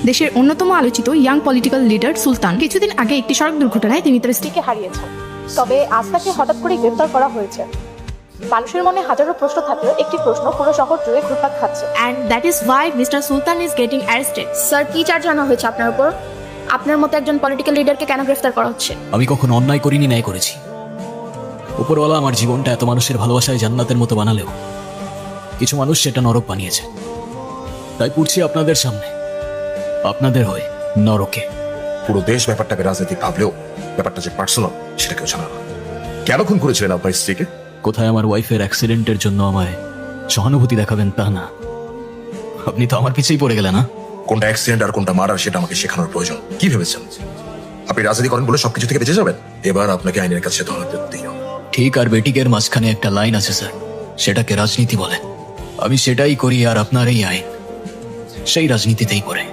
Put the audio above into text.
দেশের অন্যতম আলোচিত ইয়াং পলিটিক্যাল লিডার সুলতান কিছুদিন আগে একটি সড়ক দুর্ঘটনায় তিনি তার স্ত্রীকে হারিয়েছেন। তবে আজ তাকে হঠাৎ করে গ্রেফতার করা হয়েছে। মানুষের মনে হাজারো প্রশ্ন থাকলেও একটি প্রশ্ন পুরো শহর জুড়ে ঘুরপাক খাচ্ছে। And that is why Mr. Sultan is getting arrested. Sir, কি চার্জ আনা হয়েছে আপনার উপর? আপনার মতো একজন পলিটিক্যাল লিডারকে কেন গ্রেফতার করা হচ্ছে? আমি কখনো অন্যায় করিনি, ন্যায় করেছি। উপরওয়ালা আমার জীবনটা এত মানুষের ভালোবাসায় জান্নাতের মতো বানালেও কিছু মানুষ সেটা নরক বানিয়েছে। তাই পড়ছি আপনাদের সামনে, আপনাদের হয়ে নরকে। পুরো দেশ ব্যাপারটাকে রাজনৈতিক ভাবলেও ব্যাপারটা যে পার্সোনাল সেটা কেউ জানা না। কেন খুন করেছিলেন আপনার স্ত্রীকে? কোথায় আমার ওয়াইফের অ্যাক্সিডেন্টের জন্য আমায় সহানুভূতি দেখাবেন তা না, আপনি তো আমার পিছেই পড়ে গেলেন না। কোনটা অ্যাক্সিডেন্ট আর কোনটা মারার সেটা আমাকে শেখানোর প্রয়োজন। কি ভেবেছেন আপনি রাজনীতি করেন বলে সবকিছু থেকে বেঁচে যাবেন? এবার আপনাকে আইনের কাছে ধরা দিতেই হবে। ঠিক আর বেটিকের মাঝখানে একটা লাইন আছে স্যার, সেটাকে রাজনীতি বলে। আমি সেটাই করি, আর আপনার এই আইন সেই রাজনীতিতেই পড়ে।